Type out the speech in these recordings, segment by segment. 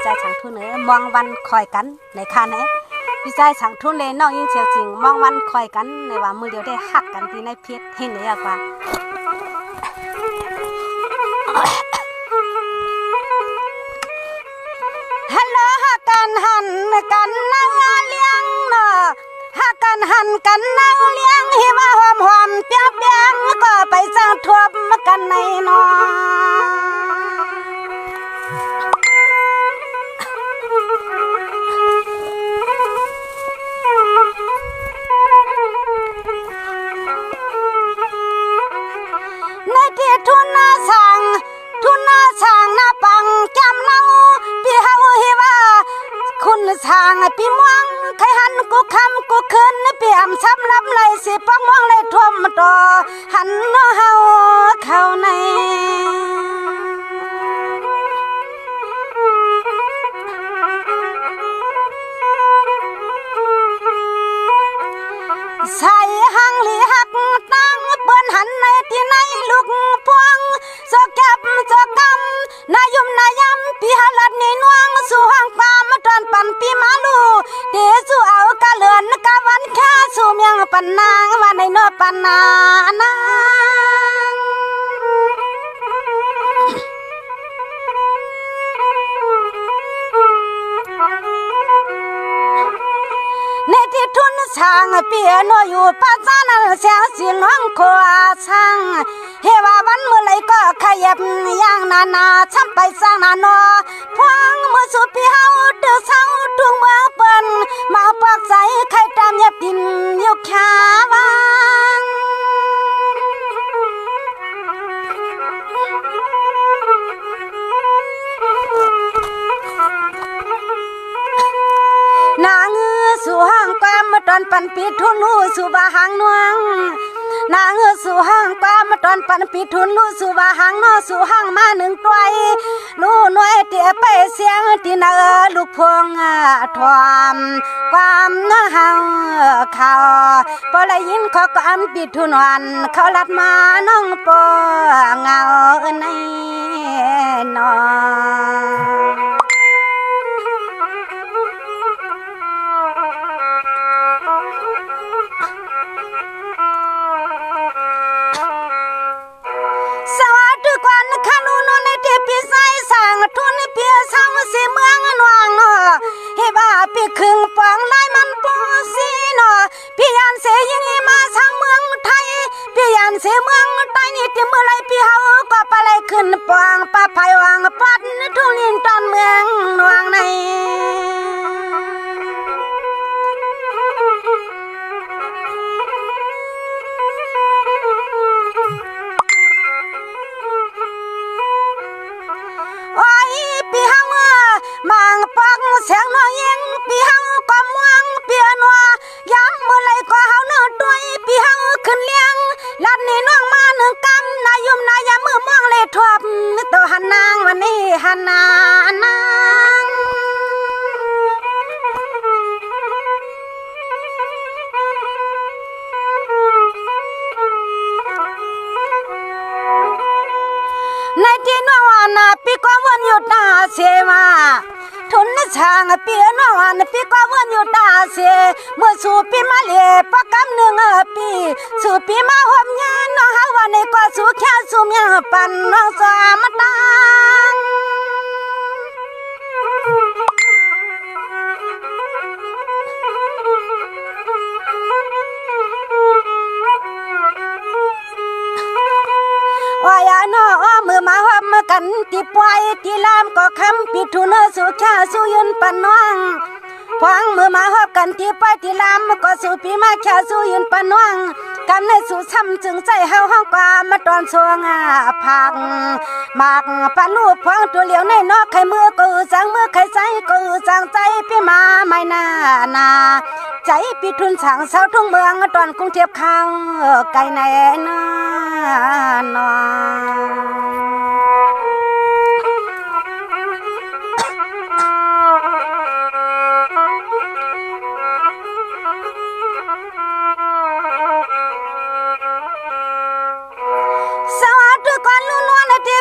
ใจฉังทุนเอ๋มองวันคอยกันในคันเอ๋พี่ใจฉังทุนเลยน้องยิ่งเชียวจริงมองวันคอยกันในว่ามือเดียวได้หักกันที่ในเพชรเห็นเลยกว่าฮัลโหลหักกันหันกันนั่งเลี้ยงเนาะหักกันหันกันนั่งเลี้ยงให้ว่าหอมหอมเปียบเปียงก็ไปสร้างทวบกันในนอในที่ทุนนาสั่งนาปังจำเนาพี่เฮาฮิว่าคุณช่างพี่ม่วงใครหันกูคำกูคืนพี่อำซ้ำลำไรสิปักม่วงเลยท่วมต่อหันเนาเฮาเข้าในใส่หังหลีหักตั้งเปิ้นหันในที่ในลูกพวงสะแก็บสะกำนายุมนายำพี่หลัดนี่นวงสู่ห้างปามาตอนปั่นพี่มาลูเดสู่เอากะเลือนกะวันแค่สู่เมียงปันนางมาในนอปันนานางในที่ทุนช่างเปียโนอยู่ป้าจานันเสียงสิน้องขวาช่างเฮว่าวันเมื่อไรก็ขยับย่างนาช้ำไปสร้างนานอพวงมือสู่พี่เฮาดื้อเศร้าทุงเมืองเปิ้นมาปากใสใครตามเย็บดินอยู่ขาวางนางสู่ห้างความมาตอนปันปีทุนลูสู่บาหางนวงนางสู่ห้างความมาตอนปันปีทุนลูสู่บาหางนอสู่ห้างมาหนึ่งตัวลูน้อยเตียไปเสียงที่นาลูกพวงทอมความน่าเฮาเขาพอได้ยินเขาก็อำปีทุนวันเขาลัดมาน้องปอเงาในนอทุนเปียสังสิเมืองนวงเฮบ้าปีครึ่งปองไล่มันปอสีนอพี่ยันเสียยังมาสังเมืองไทยพี่ยันเสียเมืองไทยนี่ที่เมื่อไรพี่เฮาก็ไปเลยขึ้นปองป้าไผ่วางปัดทุ่งลินตอนเมืองนวงในเสียงน้องยิงพี่เฮาก็ม่วงเปียนัวย้ำเมื่อไรก็เฮาเนื้อด้วยพี่เฮาขึ้นเลี้ยงลัดนี่น้องมาหนึ่งกำนายุมนายามือม่วงเลยทวบตัวหันนางวันนี้หันนางในที่น้องวันพี่ก็วนอยู่ตาเสมาทุนช่างเปียนวันพี่ก็วนอยู่ตาเสเมื่อสู่ปีมาเล่ปะกำหนึ่งปีสู่ปีมาหอมยานน้องหาวันในก็สู่แค่สู่เมียปันน้องสามตังว่าอย่าน้อมือมาหอมกันที่ปล่อยที่ลามก็คำปิดทุนสู่แค่สู่ยืนปันน้องพวงมือมาหอบกันที่ปล่อยที่ลามก็สู่ปีมาแค่สู่ยืนปันน้องกำในสู่ช้ำจึงใจเฮาห้องกว่ามาตอนสวงผักหมากปลาลูกพวงตัวเหลียวในนอกไข่มือก็จังมือไข่ใจก็จังใจพี่มาไม่นาใจปีทุนสั่งเสาทุ่งเมืองตอนกรุงเทพข้าวไก่ในนอ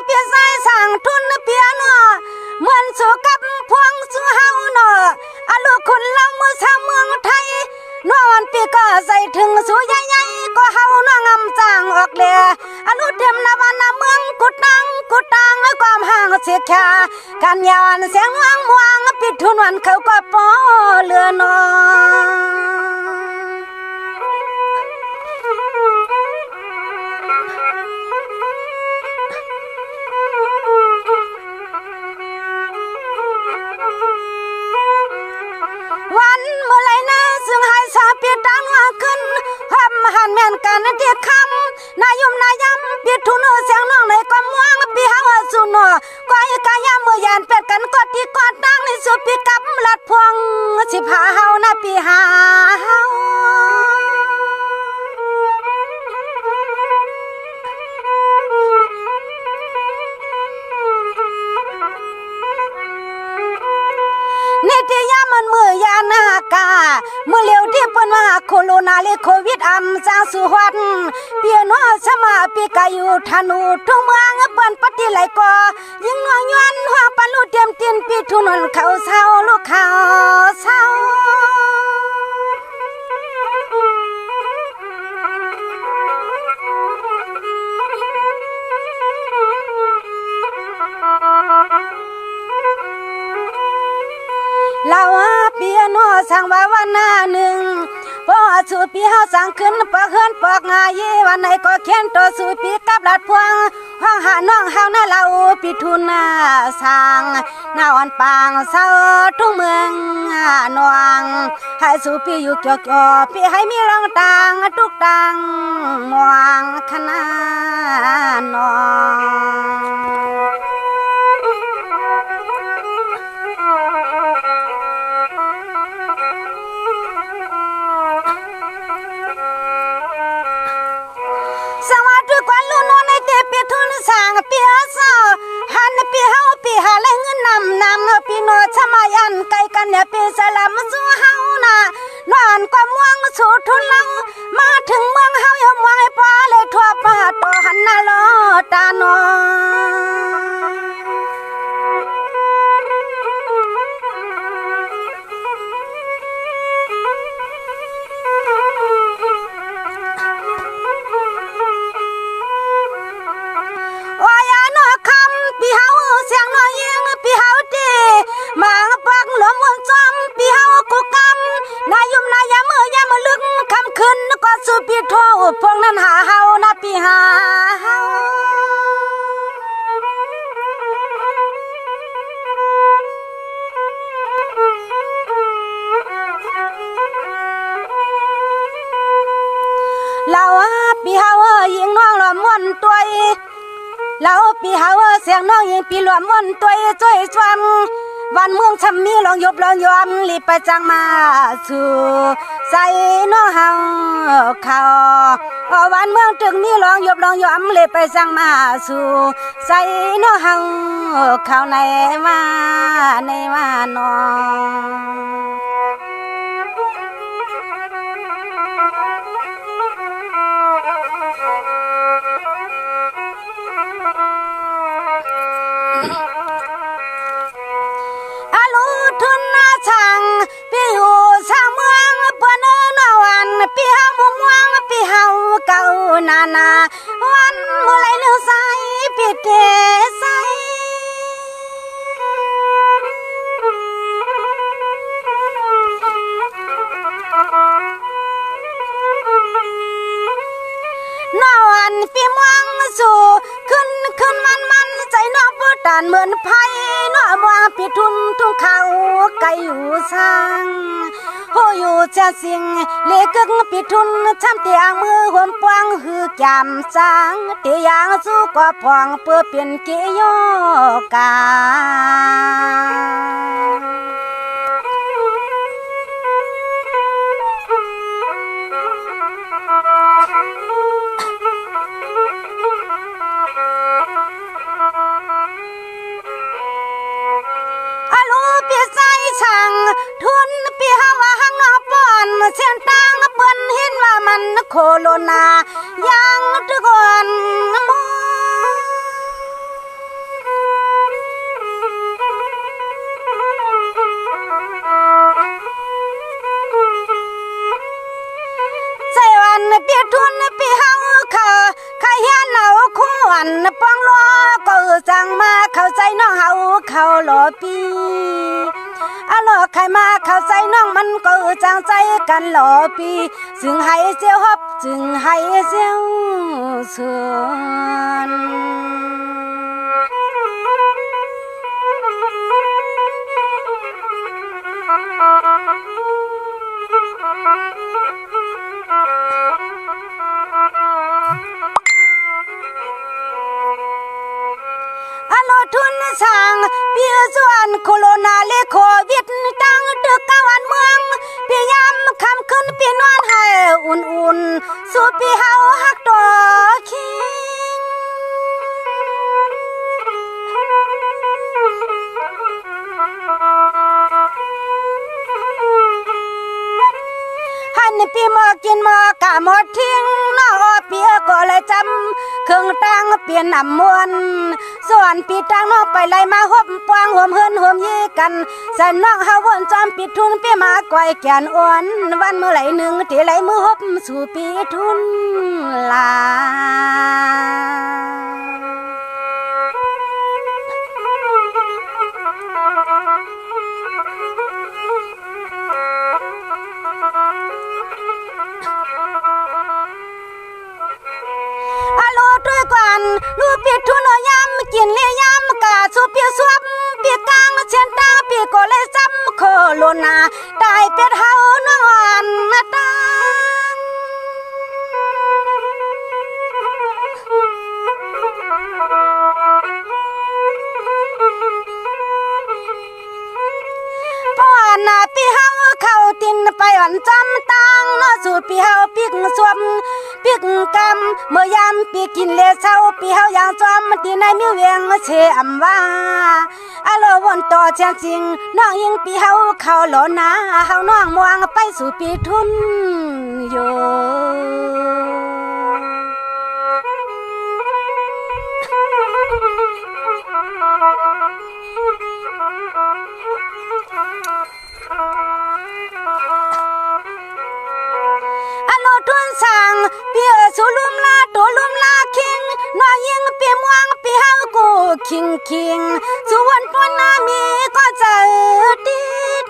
เปียใส่สั่งทุนเปียนเหมือนสู่กับพวง ปีก็ใส่ถึงสู่ใหญ่ๆก็เฮาน้องงำจางออกแลอนุเทมนาวันนาเมืองกุดตังความห่างเสียแค่กันยานเสียงวังมวงปิดทุนวันเขาก็ปอเรือนอวันเมื่อไรนะซึ่งให้สาปิดดังว่าขึ้นความหันแม่นกันที่คำนายุมนายำปิดทุนเสียงน้องในความม่วงปีเฮาสุนก้อยกายามเมื่อยานเป็ดกันกอดที่กอดตั้งในสุดปีกับลัดพวงสิพาเฮานะปีหาเฮานี่ที่ยามันมือยานากามือเลี้ยวที่เปิ้นว่าโคโรนาหรือโควิดจางสุหัดเปียโนสมาปีกาอยู่ธนูทุ่งเมืองเปิ้นปฏิไหลก่อยิงงวงย้อนหัวปลุเตรียมตีนปีทุนนเขาเศร้าลูกเขาเศร้าเราเปียโนสั่งว่าวันหน้าหนึ่งพอสู่ปีเฮาสั่งขึ้นปอกเฮือนปอกงายวันไหนก็เขียนตัวสู่ปีกับลัดพวงห้องหาน้องเฮานะเราปีทุนสั่งหน้าอ่อนปางเศร้าทุ่งเมืองนวงให้สู่ปีอยู่เกี่ยวปีให้มีรองต่างทุกต่างมวงคณะนองปีทุนสางปีเศร้าหันปีเฮาปีหาแลเงินนำปีโนชมายันไกลกันเนี่ยปีสลัมสู่เฮาน่ะนอนความม่วงสู่ทุนเรามาถึงเมืองเฮาอย่ามองให้ปอเลยทั่วป่าต่อหันหน้าลอตานอพวกนั้นหาเฮานะปีหาเฮาเราปีเฮายิงน้องหลอมวนตัวเราปีเฮาเสียงน้องยิงปีหลอมวนตัวช่วยชวนวันเมืองชำมีลองยบลองยอมรีบไปจังมาสู่ใส่น้องเฮาเขาวันเมืองถึงมีลองยบลองยอมรีบไปจังมาสู่ใส่น้องเฮาเขาในว่าน้องนาวันเมื่อไรเลือใสปิดเกใสนวันปีม่วงสู่ขึ้นมันใจนอกผู้ตานเหมือนไผ่นอมวางปิดทุนทุ่งเขาไก่อยู่ช่างโหอยู่จะสิ่งเล็กกึ่งปิดทุนช้ำเตียงมือหัวปวงหือแก้มจางเตียงสู้กว่าพองเพื่อเปลี่ยนเกยกาเส้นทางเปิ้นเห็นว่ามันโคโรนายังทุกคนม ปีอะลอใครมาเข้าใจน้องมันก็จางใจกันหล่อปีจึงให้เสียวฮอบจึงให้เสียวส่วนทุนสร้างพี่ส่วนโคโรนาเลโควิดตั้งตึกกะวันเมืองพี่ยามคำขึ้นพี่นอนให้อุ่นๆสู่พี่เฮาฮักตัวคิงหันพี่หมอกินหมอกะหมดทิ้งนอพี่ก็เลยจำเครื่องตั้งเปลี่ยนน้ำมวนส่วนปีตั้งนอกไปไล่มาหบปวงห่วมเฮินห่วมยี่กันใส่นอกเฮาวนจอมปิดทุนปีมาก่อยแก่นอ้วนวันเมื่อไหลหนึ่งที่ไหลมือหบสู่ปีทุนลาด้วยกันลูกปิดทุนยำกินเลยยำกะสูปีสวบปีกลางเชียนตาปีก็เลยซ้ำโคโลนาได้เป็ดเฮานอนตังพ่อหน้าปีเฮาเข้าตินไปวันจำตังเนาะสูปีเฮาปีกสวบปีกกำเมื่อยามปีกินเลเศร้าปีเฮาอย่างจอมตีในมิวเวียงเชอำว่าอะโลวนต่อเชียงจริงน้องยิงปีเฮาเข้าหลอนาเฮาน้องมองไปสู่ปีทุนโยสั่งเปียสุลุมลาตัวลุมลาคิงน้อยยิงเปียมวงเปียเฮากูคิงสุวรรณปนามีก็จะติด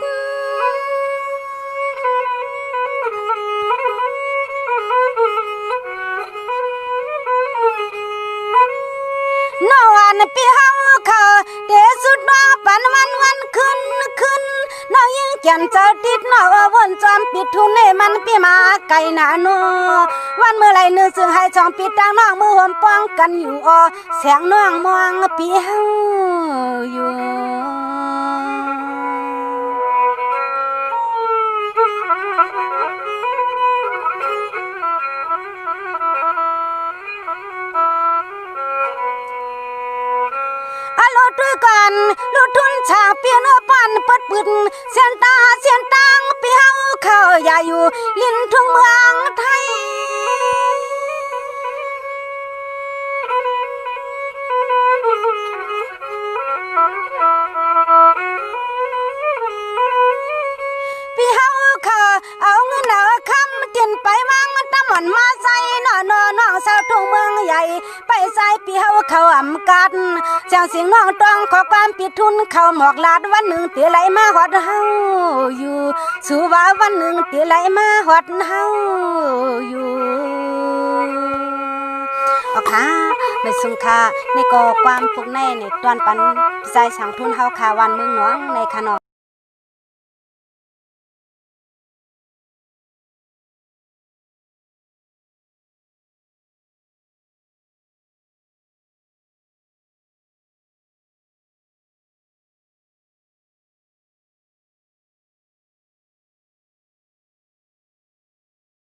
นอนเปียเฮาเขาเดสุดว่าปันวันขึ้นน้องยิงแก่นจะติดน้อวนจอมปิดทุนให้มันปีมาไก่หนาโนวันเมื่อไรนึกซึ่งให้ช่องปิดตั้งน้องมือห่มป้องกันอยู่แสงน้องมองปีเฮาอยู่ด้วยกันลูกทุนฉากเปียโนปั่นเปิดปืนเสียนตังปีเฮาเข้าอย่าอยู่ลิ้นทุ่งเมืองไทยปีเฮาเข้าเอาเงินเอาคำตินไปมังตะหม่อนมาใส่น้องสาวทุ่งเมืองใหญ่ไปใส่ปีเฮาเข้าอำกันเสียงสิงน้องต้องขอความปิดทุนเข้าหมอกลาดวันหนึ่งตีไหลมาฮอดเฮาอยู่สู่ว่าวันหนึ่งตีไหลมาฮอดเฮาอยู่เอาค่ะไม่สุงค่ะในก่อความปลุกในตอนปันใจสังทุนเฮาขาวันเมืองน้องในขนม